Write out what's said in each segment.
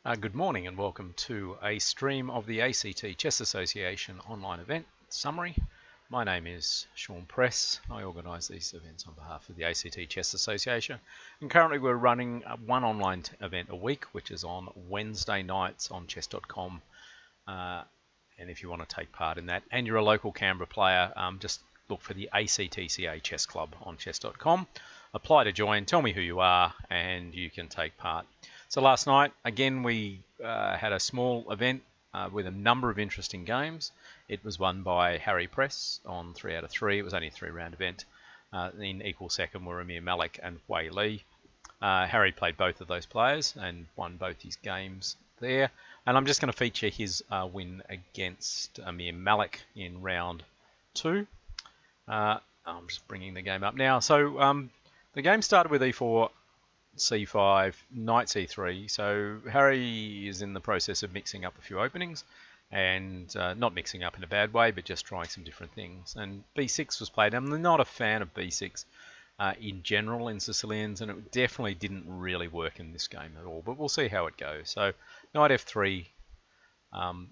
Good morning and welcome to a stream of the ACT Chess Association online event summary. My name is Sean Press. I organise these events on behalf of the ACT Chess Association, and currently we're running one online event a week, which is on Wednesday nights on chess.com. And if you want to take part in that and you're a local Canberra player, just look for the ACTCA Chess Club on chess.com. Apply to join, tell me who you are, and you can take part. So last night, again, we had a small event with a number of interesting games. It was won by Harry Press on 3 out of 3. It was only a 3-round event. In equal second were Amir Malik and Wei Li. Harry played both of those players and won both his games there. And I'm just going to feature his win against Amir Malik in round 2. I'm just bringing the game up now. So the game started with e4, c5, knight c3. So Harry is in the process of mixing up a few openings, and not mixing up in a bad way, but just trying some different things. And b6 was played. I'm not a fan of b6 in general in Sicilians, and it definitely didn't really work in this game at all, but we'll see how it goes. So knight f3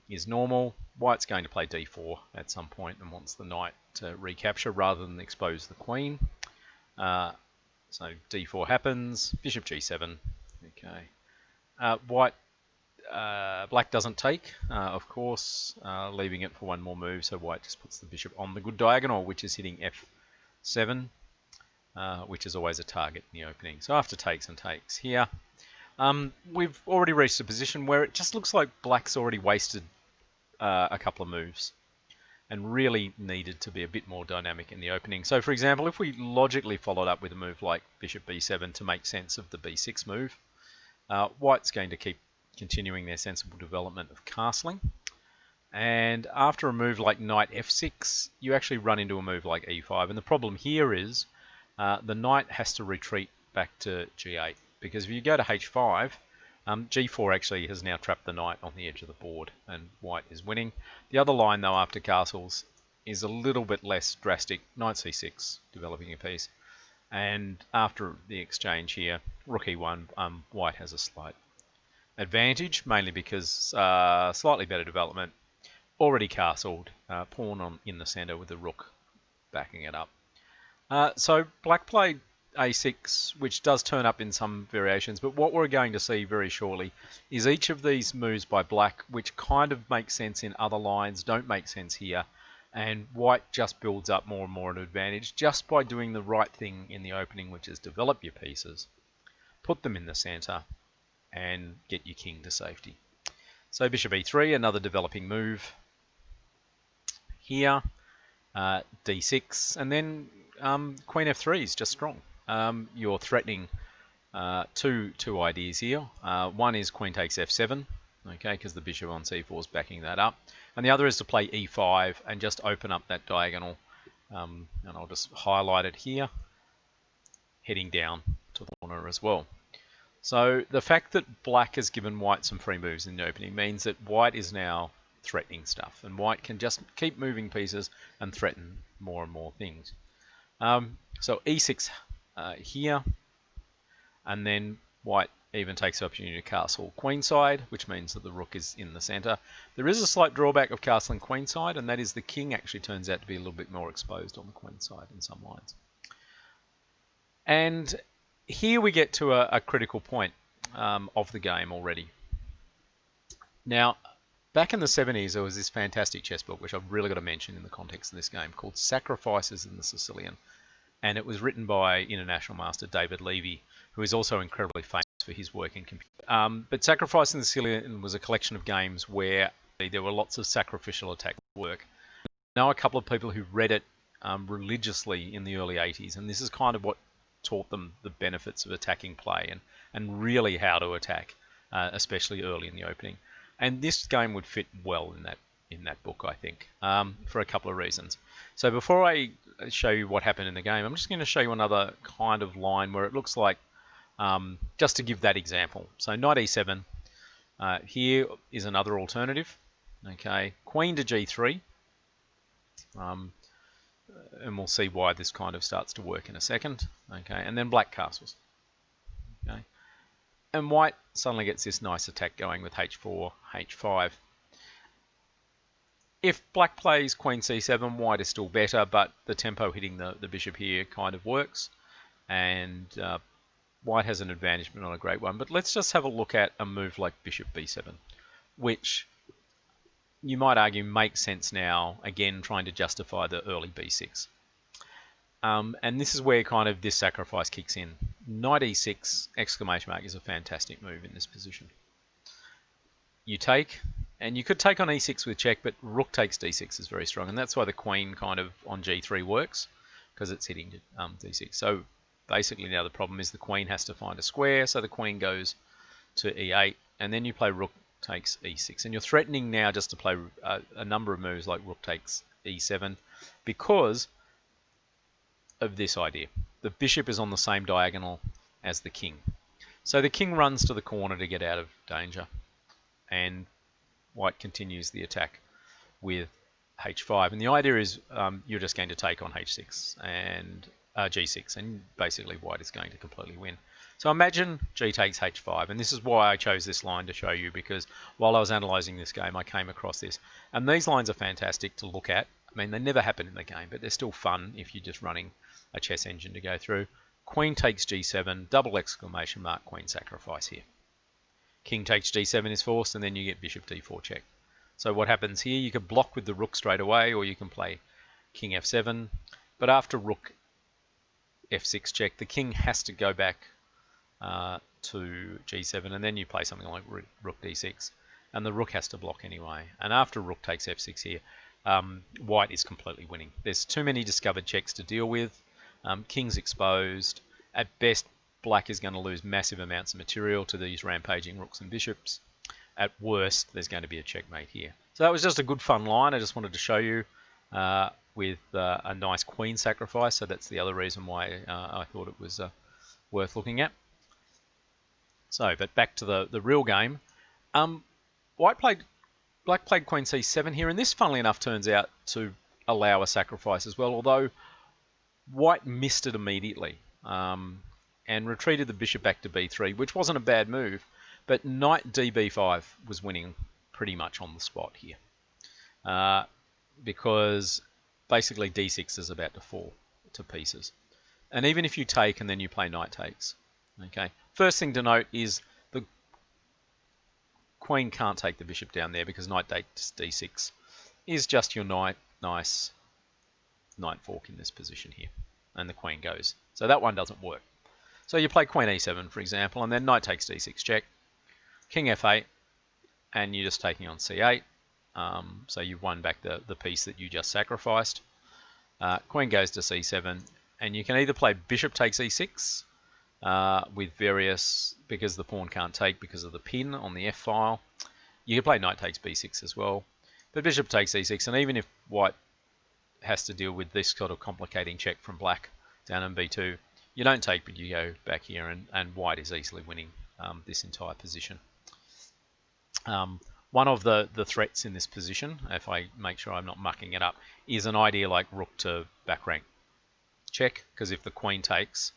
is normal. White's going to play d4 at some point and wants the knight to recapture rather than expose the queen. So d4 happens, bishop g7. Okay. Black doesn't take, of course, leaving it for one more move. So white just puts the bishop on the good diagonal, which is hitting f7, which is always a target in the opening. So after takes and takes here, we've already reached a position where it just looks like black's already wasted a couple of moves and really needed to be a bit more dynamic in the opening. So for example, if we logically followed up with a move like bishop b7 to make sense of the b6 move, white's going to keep continuing their sensible development of castling. And after a move like knight f6, you actually run into a move like e5. And the problem here is the knight has to retreat back to g8, because if you go to h5, g4 actually has now trapped the knight on the edge of the board, and white is winning. The other line, though, after castles is a little bit less drastic. Knight c6, developing a piece. And after the exchange here, rook e1, white has a slight advantage, mainly because slightly better development. Already castled, pawn in the center with the rook backing it up. So black played a6, which does turn up in some variations, but what we're going to see very shortly is each of these moves by black, which kind of make sense in other lines, don't make sense here, and white just builds up more and more an advantage just by doing the right thing in the opening, which is develop your pieces, put them in the center, and get your king to safety. So bishop e3, another developing move here, d6, and then queen f3 is just strong. You're threatening two ideas here. One is queen takes f7, okay, because the bishop on c4 is backing that up. And the other is to play e5 and just open up that diagonal. And I'll just highlight it here, heading down to the corner as well. So the fact that black has given white some free moves in the opening means that white is now threatening stuff, and white can just keep moving pieces and threaten more and more things. So e6 here, and then white even takes the opportunity to castle queenside, which means that the rook is in the center. There is a slight drawback of castling queenside, and that is the king actually turns out to be a little bit more exposed on the queenside in some lines. And here we get to a critical point of the game already. Now, back in the 70s, there was this fantastic chess book, which I've really got to mention in the context of this game, called Sacrifices in the Sicilian. And it was written by international master David Levy, who is also incredibly famous for his work in computer. But Sacrifice in the Sicilian was a collection of games where there were lots of sacrificial attack work. I know a couple of people who read it religiously in the early 80s, and this is kind of what taught them the benefits of attacking play and really how to attack, especially early in the opening. And this game would fit well in that book, I think, for a couple of reasons. So before I show you what happened in the game, I'm just going to show you another kind of line where it looks like, just to give that example. So knight e7, here is another alternative. Okay, queen to g3, and we'll see why this kind of starts to work in a second. Okay, and then black castles. Okay, And white suddenly gets this nice attack going with h4, h5. If black plays queen c7, white is still better, but the tempo hitting the bishop here kind of works. And white has an advantage, but not a great one. But let's just have a look at a move like bishop b7, which you might argue makes sense now, again, trying to justify the early b6. And this is where kind of this sacrifice kicks in. Knight e6, exclamation mark, is a fantastic move in this position. You take, and you could take on e6 with check, but rook takes d6 is very strong, and that's why the queen kind of on g3 works, because it's hitting d6. So basically now the problem is the queen has to find a square, so the queen goes to e8, and then you play rook takes e6, and you're threatening now just to play a number of moves like rook takes e7 because of this idea. The bishop is on the same diagonal as the king. So the king runs to the corner to get out of danger, and white continues the attack with h5. And the idea is you're just going to take on h6 and g6, and basically white is going to completely win. So imagine g takes h5, and this is why I chose this line to show you, because while I was analysing this game I came across this, and these lines are fantastic to look at. I mean, they never happen in the game, but they're still fun if you're just running a chess engine to go through. Queen takes g7, double exclamation mark, queen sacrifice here. King takes g7 is forced, and then you get bishop d4 check. So what happens here, you can block with the rook straight away, or you can play king f7, but after rook f6 check, the king has to go back to g7, and then you play something like rook d6, and the rook has to block anyway. And after rook takes f6 here, white is completely winning. There's too many discovered checks to deal with. King's exposed. At best, black is going to lose massive amounts of material to these rampaging rooks and bishops. At worst, there's going to be a checkmate here. So that was just a good fun line. I just wanted to show you with a nice queen sacrifice. So that's the other reason why I thought it was worth looking at. So, but back to the real game. Black played queen c7 here, and this, funnily enough, turns out to allow a sacrifice as well, although white missed it immediately and retreated the bishop back to b3, which wasn't a bad move, but knight db5 was winning pretty much on the spot here because basically d6 is about to fall to pieces. And even if you take and then you play knight takes, okay, first thing to note is the queen can't take the bishop down there because knight takes d6 is just your nice knight fork in this position here, and the queen goes. So that one doesn't work. So you play queen e7, for example, and then knight takes d6 check, king f8, and you're just taking on c8. So you've won back the piece that you just sacrificed. Queen goes to c7, and you can either play bishop takes e6 with various, because the pawn can't take because of the pin on the f file. You can play knight takes b6 as well, but bishop takes e6, and even if white has to deal with this sort of complicating check from black down in b2, you don't take, but you go back here, and white is easily winning this entire position. One of the threats in this position, if I make sure I'm not mucking it up, is an idea like rook to back rank check, because if the queen takes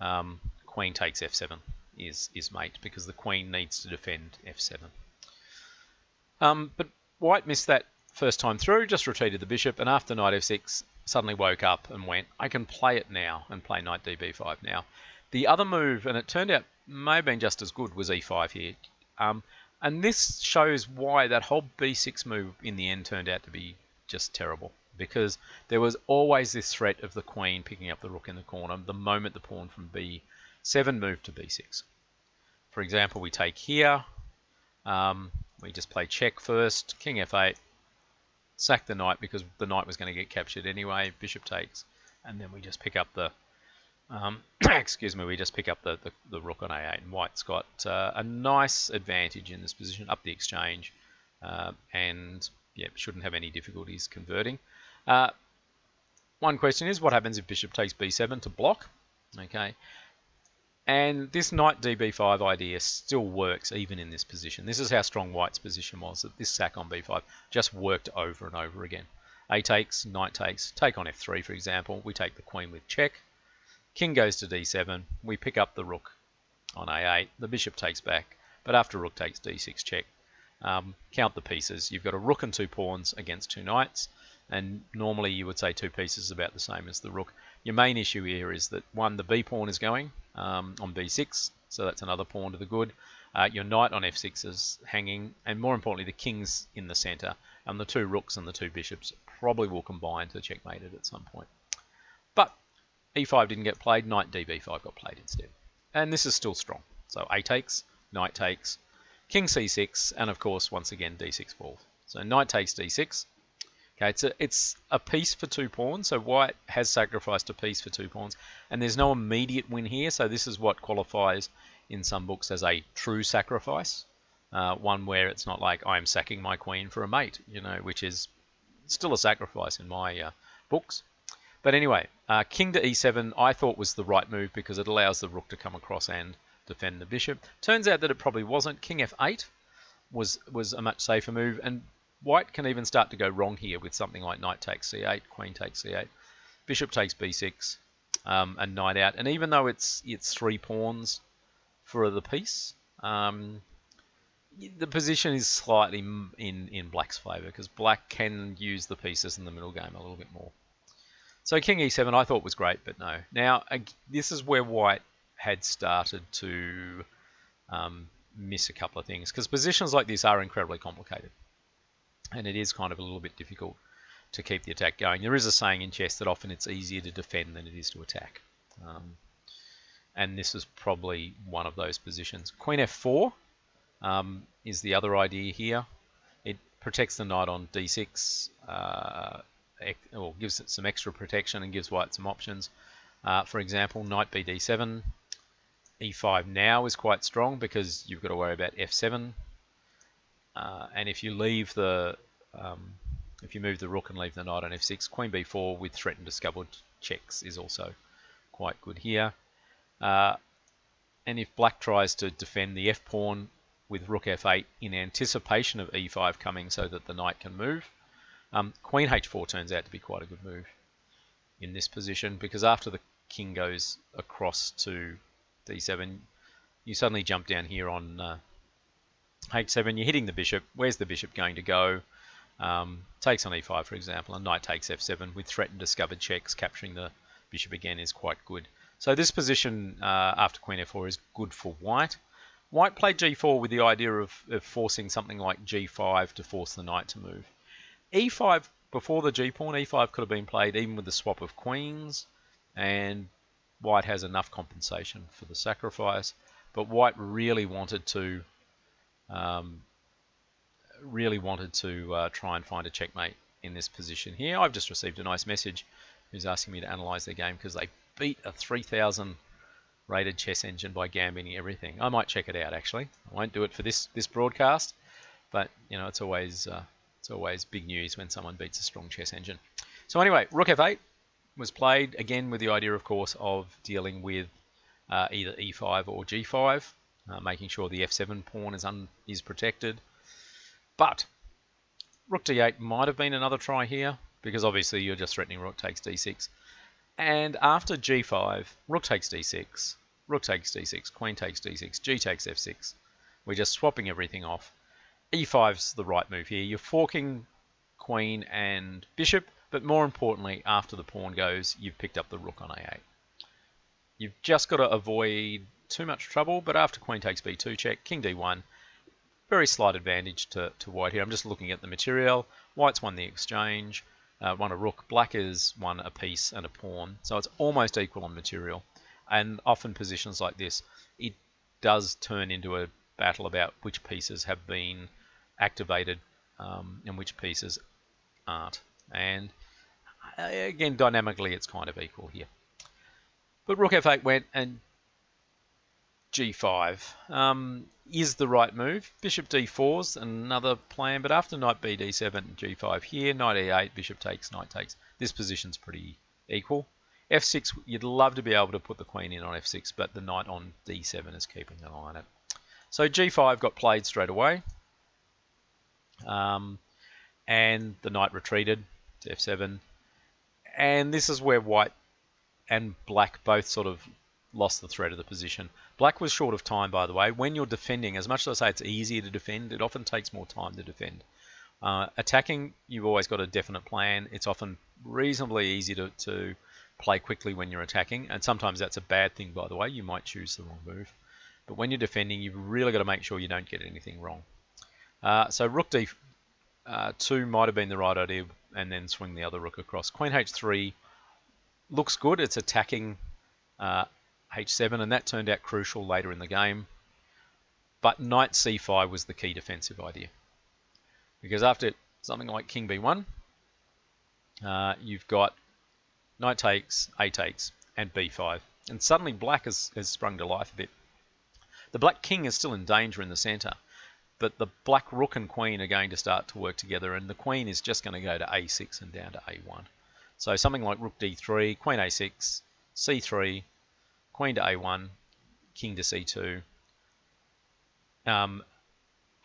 f7 is mate, because the queen needs to defend f7. But white missed that first time through, just retreated the bishop, and after knight f6 suddenly woke up and went, I can play it now, and play knight db5 now. The other move, and it turned out may have been just as good, was e5 here. And this shows why that whole b6 move in the end turned out to be just terrible, because there was always this threat of the queen picking up the rook in the corner the moment the pawn from b7 moved to b6. For example, we take here, we just play check first, king f8, sack the knight because the knight was going to get captured anyway, bishop takes, and then we just pick up the excuse me, we just pick up the rook on a8, and white's got a nice advantage in this position up the exchange, and yeah, shouldn't have any difficulties converting. One question is, what happens if bishop takes b7 to block? Okay, and this knight db5 idea still works even in this position. This is how strong white's position was, that this sack on b5 just worked over and over again. A takes, knight takes, take on f3 for example, we take the queen with check, king goes to d7, we pick up the rook on a8. The bishop takes back, but after rook takes d6 check, count the pieces. You've got a rook and 2 pawns against 2 knights, and normally you would say 2 pieces is about the same as the rook. Your main issue here is that, one, the b pawn is going on b6, so that's another pawn to the good. Your knight on f6 is hanging, and more importantly, the king's in the center, and the 2 rooks and the 2 bishops probably will combine to checkmate it at some point. But e5 didn't get played, knight db5 got played instead. And this is still strong. So a takes, knight takes, king c6, and of course, once again, d6 falls. So knight takes d6. Okay, it's a piece for 2 pawns, so white has sacrificed a piece for 2 pawns, and there's no immediate win here, so this is what qualifies in some books as a true sacrifice, one where it's not like I'm sacking my queen for a mate, which is still a sacrifice in my books. But anyway, king to e7 I thought was the right move because it allows the rook to come across and defend the bishop. Turns out that it probably wasn't. King f8 was a much safer move, and white can even start to go wrong here with something like knight takes c8, queen takes c8, bishop takes b6, and knight out. And even though it's 3 pawns for the piece, the position is slightly in black's favour because black can use the pieces in the middle game a little bit more. So king e7 I thought was great, but no. Now, this is where white had started to miss a couple of things, because positions like this are incredibly complicated, and it is kind of a little bit difficult to keep the attack going. There is a saying in chess that often it's easier to defend than it is to attack, and this is probably one of those positions. Queen f4 is the other idea here. It protects the knight on d6, or gives it some extra protection and gives white some options. For example, knight bd7, e5 now is quite strong because you've got to worry about f7, and if you leave if you move the rook and leave the knight on f6, queen b4 with threatened discovered checks is also quite good here. And if black tries to defend the f pawn with rook f8 in anticipation of e5 coming so that the knight can move, queen h4 turns out to be quite a good move in this position, because after the king goes across to d7, you suddenly jump down here on h7, you're hitting the bishop. Where's the bishop going to go? Takes on e5, for example, and knight takes f7 with threatened discovered checks. Capturing the bishop again is quite good. So this position after queen f4 is good for white. White played g4 with the idea of forcing something like g5 to force the knight to move. e5, before the g-pawn, e5 could have been played even with the swap of queens, and white has enough compensation for the sacrifice, but white really wanted to try and find a checkmate in this position here. I've just received a nice message who's asking me to analyse their game because they beat a 3000 rated chess engine by gambiting everything. I might check it out actually. I won't do it for this broadcast, but it's always big news when someone beats a strong chess engine. So anyway, rook f8 was played, again with the idea, of course, of dealing with either e5 or g5, making sure the f7 pawn is protected. But rook d8 might have been another try here, because obviously you're just threatening rook takes d6. And after g5, rook takes d6, rook takes d6, queen takes d6, g takes f6. We're just swapping everything off. e5's the right move here. You're forking queen and bishop, but more importantly, after the pawn goes, you've picked up the rook on a8. You've just got to avoid too much trouble, but after queen takes b2 check, king d1, very slight advantage to white here. I'm just looking at the material. White's won the exchange, won a rook. Black has won a piece and a pawn, so it's almost equal on material. And often positions like this, it does turn into a battle about which pieces have been activated and which pieces aren't. And again, dynamically, it's kind of equal here. But rook f8 went, and g5 is the right move. Bishop d4's another plan, but after knight b d7, g5 here, knight e8, bishop takes, knight takes. This position's pretty equal. f6, you'd love to be able to put the queen in on f6, but the knight on d7 is keeping an eye on it. So g5 got played straight away, and the knight retreated to f7. And this is where white and black both sort of lost the threat of the position. Black was short of time, by the way. When you're defending, as much as I say it's easier to defend, it often takes more time to defend. Attacking, you've always got a definite plan. It's often reasonably easy to play quickly when you're attacking, and sometimes that's a bad thing, by the way. You might choose the wrong move. But when you're defending, you've really got to make sure you don't get anything wrong. So rook d2 might have been the right idea, and then swing the other rook across. Queen h3 looks good. It's attacking h7, and that turned out crucial later in the game. But knight c5 was the key defensive idea. Because after something like king b1, you've got knight takes, a takes, and b5. And suddenly black has sprung to life a bit. The black king is still in danger in the center, but the black rook and queen are going to start to work together, and the queen is just going to go to a6 and down to a1. So something like rook d3, queen a6, c3, queen to a1, king to c2.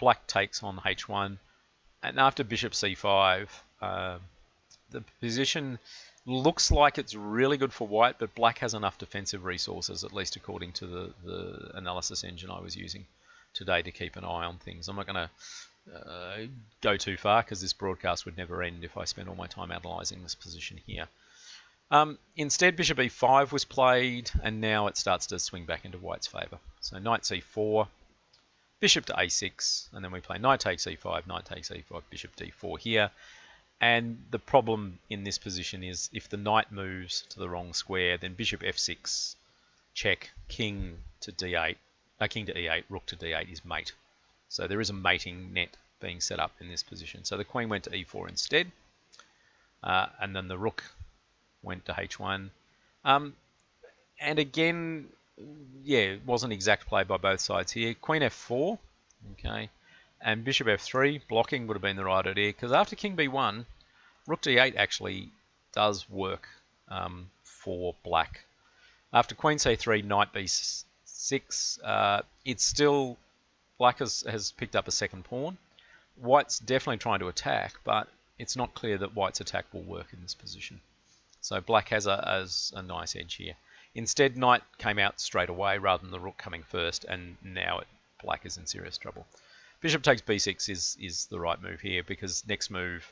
Black takes on h1, and after bishop c5, the position looks like it's really good for white, but black has enough defensive resources, at least according to the analysis engine I was using today, to keep an eye on things. I'm not going to go too far because this broadcast would never end if I spent all my time analysing this position here. Instead, bishop e5 was played, and now it starts to swing back into white's favour. So knight c4, bishop to a6, and then we play knight takes e5, knight takes e5, bishop d4 here. And the problem in this position is if the knight moves to the wrong square, then bishop f6, check, king to d8, king to e8, rook to d8 is mate. So there is a mating net being set up in this position. So the queen went to e4 instead, and then the rook went to h1. And again, yeah, it wasn't exact play by both sides here. Queen f4, okay, and bishop f3, blocking would have been the right idea, because after king b1, rook d8 actually does work for black. After queen c3, knight b6, it's still, black has picked up a second pawn. White's definitely trying to attack, but it's not clear that white's attack will work in this position. So black has a nice edge here. Instead, knight came out straight away rather than the rook coming first, and now black is in serious trouble. Bishop takes b6 is the right move here, because next move,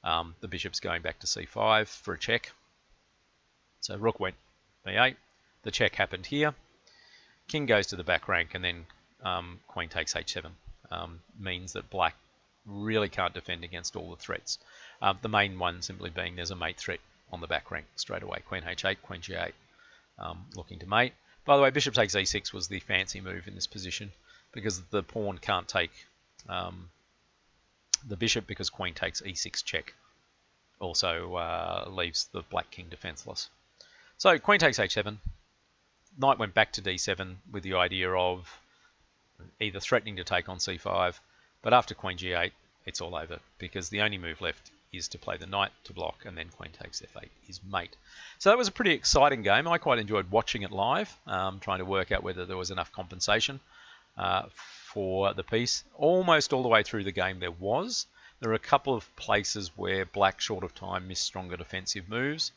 the bishop's going back to c5 for a check. So rook went b8. The check happened here. King goes to the back rank, and then queen takes h7. Means that black really can't defend against all the threats. The main one simply being there's a mate threat on the back rank straight away. Queen h8, queen g8, looking to mate. By the way, bishop takes e6 was the fancy move in this position, because the pawn can't take the bishop, because queen takes e6 check also leaves the black king defenseless. So queen takes h7, knight went back to d7 with the idea of either threatening to take on c5, but after queen g8 it's all over, because the only move left is to play the knight to block, and then queen takes f8 is mate. So that was a pretty exciting game. I quite enjoyed watching it live, trying to work out whether there was enough compensation for the piece. Almost all the way through the game there was. There are a couple of places where black, short of time, missed stronger defensive moves,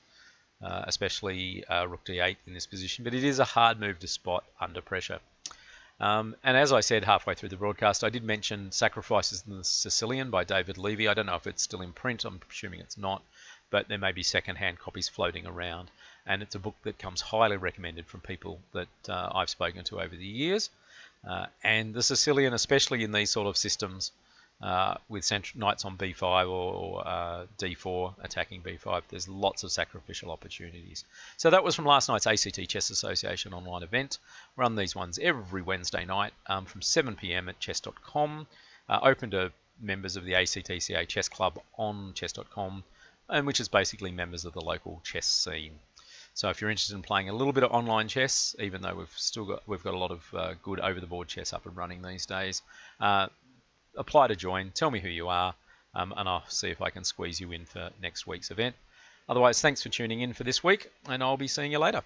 especially rook d8 in this position, but it is a hard move to spot under pressure. And as I said halfway through the broadcast, I did mention Sacrifices in the Sicilian by David Levy. I don't know if it's still in print. I'm assuming it's not, but there may be second-hand copies floating around. And it's a book that comes highly recommended from people that I've spoken to over the years. And the Sicilian, especially in these sort of systems, with knights on b5 or d4 attacking b5, there's lots of sacrificial opportunities. So that was from last night's ACT Chess Association online event. Run these ones every Wednesday night from 7 p.m. at chess.com. Open to members of the ACTCA Chess Club on chess.com, and which is basically members of the local chess scene. So if you're interested in playing a little bit of online chess, even though we've got a lot of good over-the-board chess up and running these days, apply to join, tell me who you are, and I'll see if I can squeeze you in for next week's event. Otherwise, thanks for tuning in for this week, and I'll be seeing you later.